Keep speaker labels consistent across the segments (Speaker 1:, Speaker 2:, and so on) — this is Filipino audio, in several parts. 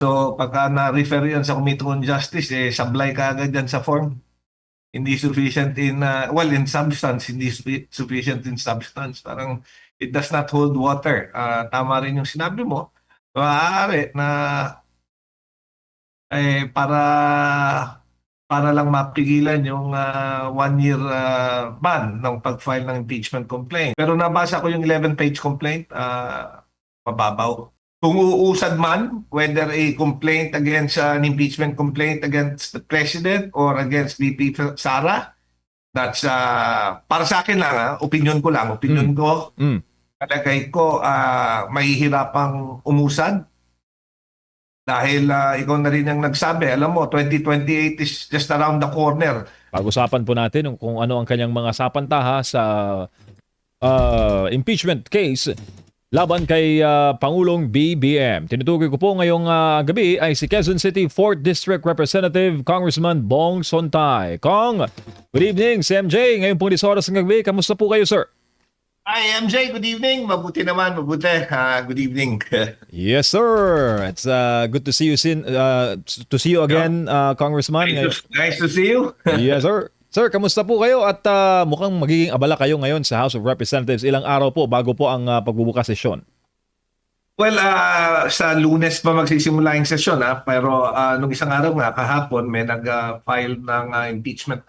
Speaker 1: So pagka na-refer yan sa Committee on Justice, sablay ka agad yan sa form. Hindi sufficient in, well, in substance, hindi sufficient in substance. Parang it does not hold water. Tama rin yung sinabi mo. Maaari na para lang mapigilan yung 1 year ban ng pag-file ng impeachment complaint. Pero nabasa ko yung 11-page complaint, mababaw. Kung uusad man, whether a complaint against an impeachment complaint against the President or against VP Sara, that's para sa akin lang, opinion ko lang, opinion ko, kalagay ko, mahihirapang umusad. Dahil ikaw na rin ang nagsabi, alam mo, 2028 is just around the corner.
Speaker 2: Pag-usapan po natin kung ano ang kanyang mga sapantaha sa impeachment case laban kay Pangulong BBM. Tinutukoy ko po ngayong gabi ay si Quezon City 4th District Representative Congressman Bong Sontay. Kong, good evening, si MJ. Ngayon pong 10 oras ng gabi, kamusta po kayo, sir?
Speaker 1: Hi, MJ. Good evening. Mabuti naman. Mabuti. Good evening.
Speaker 2: Yes, sir. It's good to see you again, Congressman.
Speaker 1: Nice to see you.
Speaker 2: Yes, sir. Sir, kamusta po kayo? At mukhang magiging abala kayo ngayon sa House of Representatives. Ilang araw po bago po ang pagbubukas sesyon?
Speaker 1: Well, sa Lunes pa magsisimula yung sesyon. Pero nung isang araw nga, kahapon, may nag-file ng impeachment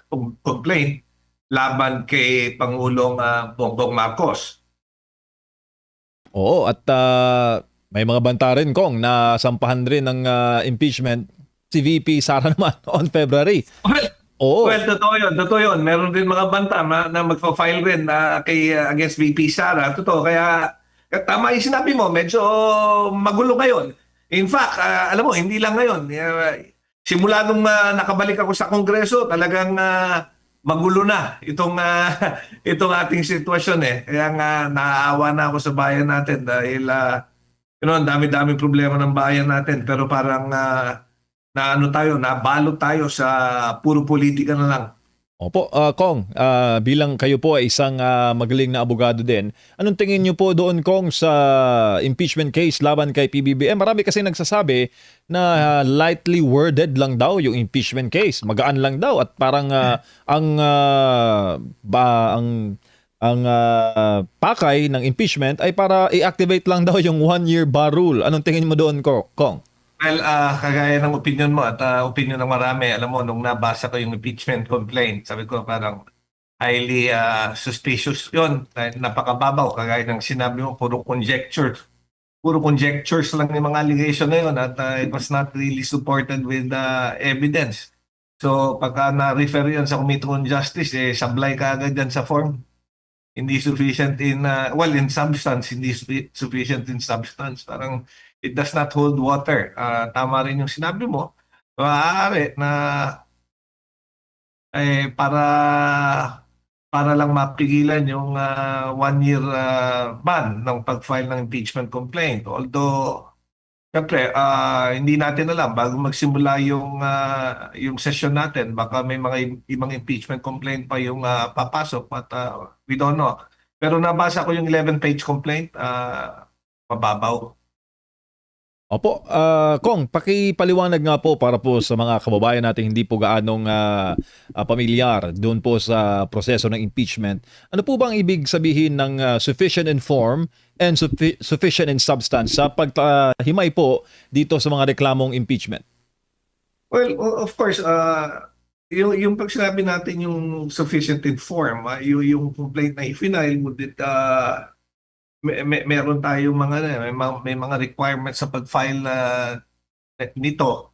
Speaker 1: complaint laban kay Pangulong Bongbong Marcos.
Speaker 2: Oo, at may mga banta rin, Kong, na sampahan rin ng impeachment si VP Sara naman on February. Oo.
Speaker 1: Well, totoo yun. Totoo yun. Meron din mga banta na magpa-file rin against VP Sara. Totoo. Kaya tama yung sinabi mo, medyo magulo ngayon. In fact, alam mo, hindi lang ngayon. Simula nung nakabalik ako sa Kongreso, talagang magulo na itong ating sitwasyon Kaya nga naaawa na ako sa bayan natin dahil ang dami-daming problema ng bayan natin pero parang nabalot tayo sa puro politika na lang.
Speaker 2: Opo, Kong, bilang kayo po ay isang magaling na abogado din, anong tingin niyo po doon, Kong, sa impeachment case laban kay PBBM? Marami kasi nagsasabi na lightly worded lang daw yung impeachment case. Magaan lang daw at parang ang pakay ng impeachment ay para i-activate lang daw yung 1-year bar rule. Anong tingin mo doon, Kong?
Speaker 1: Well, kagaya ng opinion mo at opinion ng marami, alam mo, nung nabasa ko yung impeachment complaint, sabi ko parang highly suspicious yun. Napakababaw, kagaya ng sinabi mo, puro conjectures. Puro conjectures lang yung mga allegation na yun at it was not really supported with evidence. So pagka na-refer yan sa Committee on Justice, sablay ka agad yan sa form. Hindi sufficient in, well, in substance, hindi sufficient in substance. Parang it does not hold water. Tama rin yung sinabi mo. Maaari na para lang mapigilan yung 1 year ban ng pag-file ng impeachment complaint. Although, siyempre, hindi natin alam bago magsimula yung session natin, baka may mga ibang impeachment complaint pa yung papasok but we don't know. Pero nabasa ko yung 11-page complaint, mababaw.
Speaker 2: Opo, Kong, pakipaliwanag nga po para po sa mga kababayan natin hindi po gaanong pamilyar doon po sa proseso ng impeachment. Ano po bang ibig sabihin ng sufficient in form and sufficient in substance sa paghimay po dito sa mga reklamong impeachment?
Speaker 1: Well, of course, yung pag sinabi natin yung sufficient in form, yung complaint na i-file mo dit, meron tayong may mga requirements sa pag-file nito.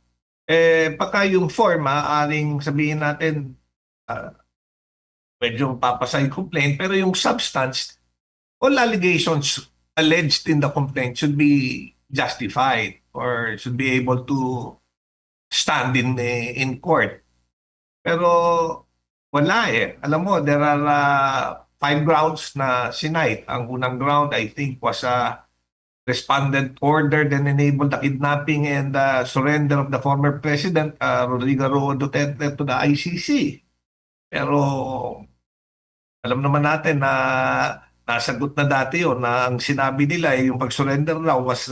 Speaker 1: Pagka yung form, maaaring sabihin natin medyo papasa yung complaint, pero yung substance, all allegations alleged in the complaint should be justified or should be able to stand in court. Pero wala Alam mo, there are 5 grounds na sinight. Ang unang ground, I think, was a respondent ordered and enabled the kidnapping and surrender of the former President Rodrigo Roa Duterte to the ICC. Pero alam naman natin na nasagot na dati yun na ang sinabi nila yung pag-surrender raw was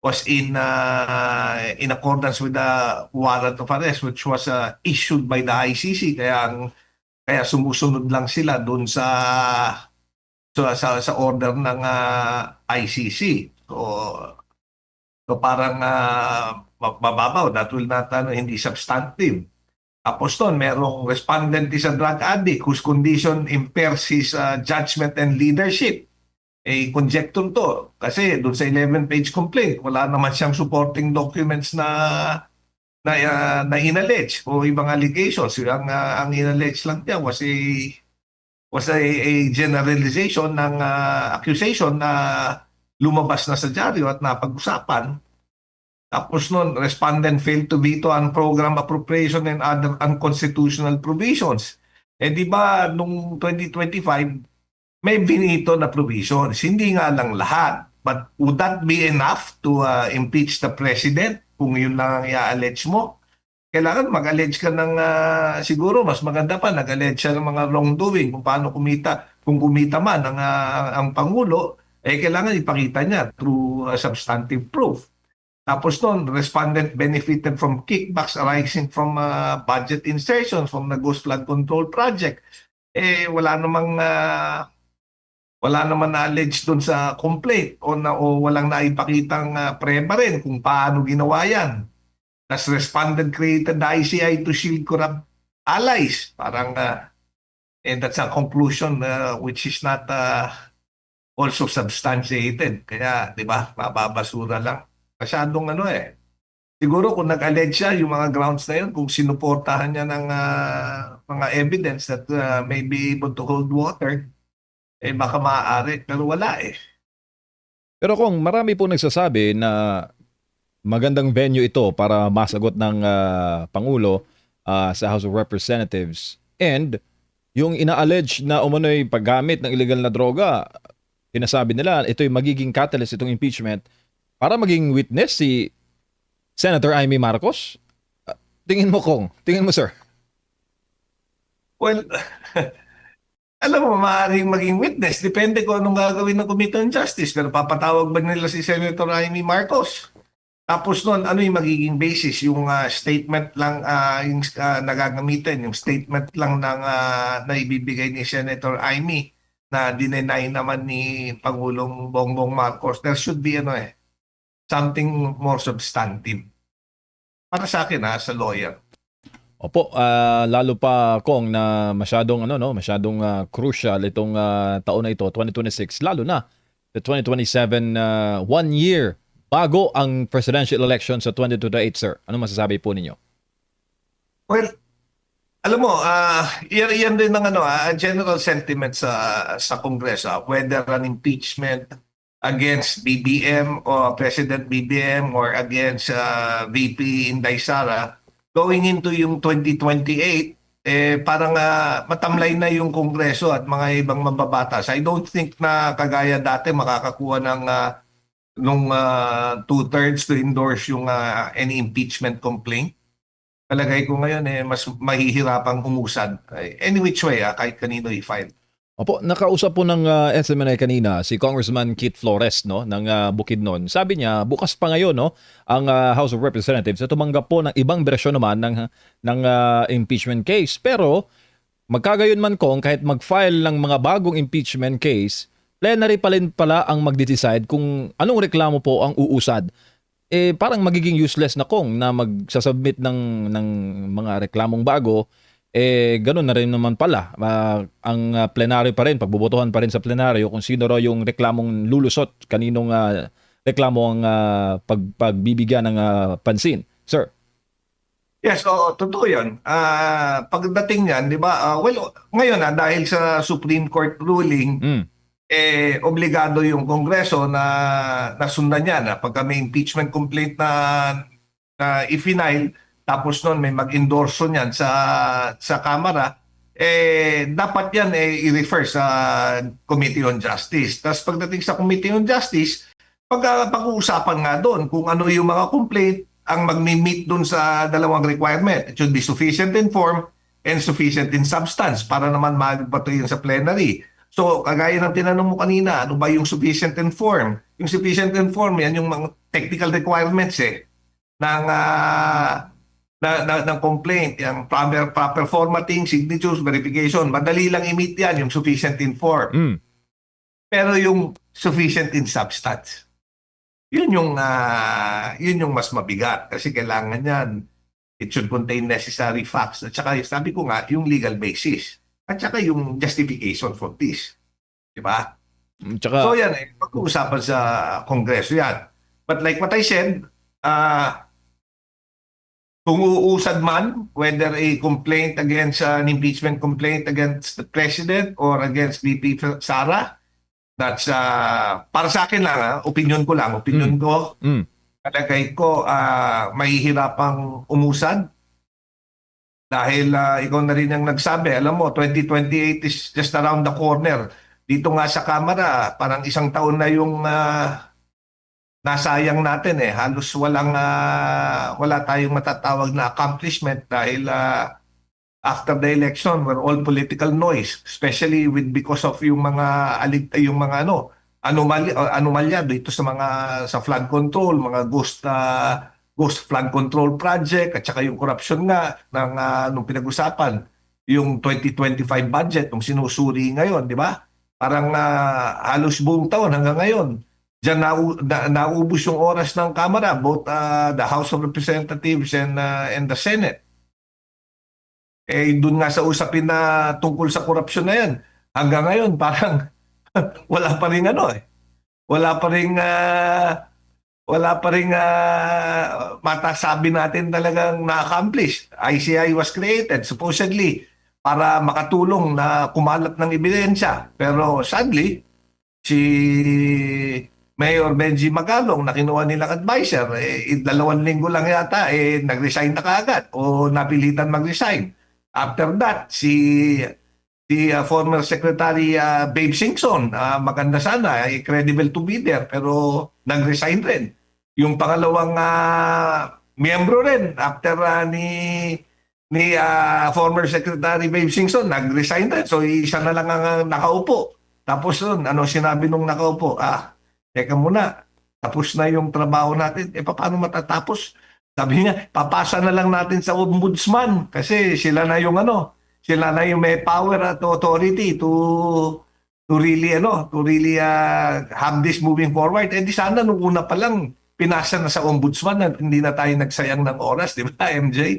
Speaker 1: was in accordance with the warrant of arrest which was issued by the ICC. Kaya sumusunod lang sila doon sa order ng ICC. So parang mababaw, that will not hindi substantive. Tapos doon, merong respondent is a drug addict whose condition impairs his judgment and leadership. Conjecture to. Kasi doon sa 11-page complaint, wala naman siyang supporting documents na inallege o ibang allegations. Ang inallege lang niya was a generalization ng accusation na lumabas na sa dyaryo at napag-usapan. Tapos nun, respondent failed to veto on program appropriation and other unconstitutional provisions. Di ba nung 2025, may binito na provisions. Hindi nga lang lahat. But would that be enough to impeach the president kung yun lang ang i-allege mo? Kailangan mag-allege ka ng siguro mas maganda pa nag-allege siya ng mga wrongdoing kung paano kung kumita man ang Pangulo, kailangan ipakita niya through substantive proof. Tapos noon, respondent benefited from kickbacks arising from budget insertions from the Ghost Flood Control Project. Wala namang na-allege doon sa complaint o walang naipakitang preba rin kung paano ginawa yan. As respondent created the ICI to shield corrupt allies. Parang, and that's a conclusion which is not also substantiated. Kaya, di ba, mababasura lang. Masyadong Siguro kung nag-allege siya, yung mga grounds na yun, kung sinuportahan niya ng mga evidence that may be able to hold water, baka maaari. Pero wala
Speaker 2: Pero kung marami po nagsasabi na magandang venue ito para masagot ng Pangulo sa House of Representatives, and yung ina-allege na umano'y paggamit ng illegal na droga, sinasabi nila ito'y magiging catalyst, itong impeachment, para maging witness si Senator Amy Marcos. Tingin mo, Kong? Tingin mo, sir?
Speaker 1: Well, alam mo, maaaring maging witness. Depende kung anong gagawin ng Committee on Justice. Pero papatawag ba nila si Senator Amy Marcos? Tapos nun, ano yung magiging basis? Yung statement lang yung nagagamitin, yung statement lang ng na ibibigay ni Senator Amy na dinenay naman ni Pangulong Bongbong Marcos. There should be something more substantive. Para sa akin as a lawyer.
Speaker 2: Opo, lalo pa, Kong, na masyadong crucial itong taon na ito, 2026, lalo na the 2027, 1 year bago ang presidential election sa 2028, sir. Ano masasabi po ninyo?
Speaker 1: Well, alam mo, yan din ng general sentiment sa Kongreso, whether an impeachment against BBM or President BBM or against VP Inday Sara, going into yung 2028, parang matamlay na yung Kongreso at mga ibang mababatas. I don't think na kagaya dati makakakuha ng nung 2/3 to endorse yung any impeachment complaint. Palagay ko ngayon mas mahihirapang umusad. Any which way, kahit kanino i-file.
Speaker 2: Opo, nakausap po ng SMNI kanina si Congressman Kit Flores, no, ng Bukidnon. Sabi niya, bukas pa ngayon, no, ang House of Representatives at tumanggap po ng ibang bersyon naman ng impeachment case. Pero magkagayon man, Kong, kahit mag-file ng mga bagong impeachment case, plenary pa rin pala ang magde-decide kung anong reklamo po ang uusad. Parang magiging useless na, Kong, na magsasubmit ng mga reklamong bago. Ganun na rin naman pala. Ang plenaryo pa rin, pagbubotohan pa rin sa plenaryo kung sino raw yung reklamong lulusot, kaninong reklamo ang pagbibigyan ng pansin. Sir?
Speaker 1: Yes, totoo yan. Pagdating niyan, di ba, well, ngayon dahil sa Supreme Court ruling, obligado yung Kongreso na sundan yan. Pagka may impeachment complaint na i-final, tapos noon may mag-endorso niyan sa Kamara, dapat yan i-refer sa Committee on Justice. Tapos pagdating sa Committee on Justice, pag-uusapan nga doon kung ano yung mga complaint ang mag-meet doon sa dalawang requirement. It should be sufficient in form and sufficient in substance para naman magbato yun sa plenary. So, kagaya ng tinanong mo kanina, ano ba yung sufficient in form? Yung sufficient in form, yan yung mga technical requirements ng ng complaint, yung proper formatting, signatures, verification. Madali lang i-meet yan, yung sufficient in form.
Speaker 2: Mm.
Speaker 1: Pero yung sufficient in substance, yun yung mas mabigat kasi kailangan yan. It should contain necessary facts. At saka, sabi ko nga, yung legal basis. At saka yung justification for this. Di ba?
Speaker 2: Tsaka,
Speaker 1: So yan pag-uusapan sa Kongreso yan. But like what I said, kung uusad man, whether a complaint against an impeachment complaint against the President or against VP Sara, that's para sa akin lang, opinion ko lang, ko, palagay ko mahihirapang umusad dahil ikaw na rin ang nagsabi, alam mo, 2028 is just around the corner. Dito nga sa Kamara, parang isang taon na yung nasayang natin halos wala tayong matatawag na accomplishment dahil after the election we're all political noise, especially because of yung mga anomalya dito sa flood control, mga ghost flood control project at saka yung corruption nga nung pinag-usapan, yung 2025 budget nung sinusuri ngayon, di ba? Parang halos buong taon hanggang ngayon. Diyan naubos yung oras ng Kamara, both the House of Representatives and the Senate. Doon nga sa usapin na tungkol sa korupsyon na yan, hanggang ngayon parang wala pa rin wala pa rin matasabi natin talagang na-accomplish. ICI was created supposedly para makatulong na kumalat ng ebidensya. Pero sadly, si Mayor Benji Magalong na kinuha nilang advisor, 2 linggo lang yata, nag-resign na kaagad o napilitan mag-resign. After that, si former Secretary Babe Singson, maganda sana, credible to be there, pero nag-resign rin. Yung pangalawang miyembro rin, after ni former Secretary Babe Singson, nag-resign rin. So, isa na lang ang nakaupo. Tapos nun, sinabi nung nakaupo? Teka muna, tapos na yung trabaho natin. Paano matatapos? Sabi niya, papasa na lang natin sa ombudsman kasi sila na yung may power at authority to really have this moving forward. Di sana nung una pa lang pinasa na sa ombudsman at hindi na tayo nagsayang ng oras, di ba, MJ?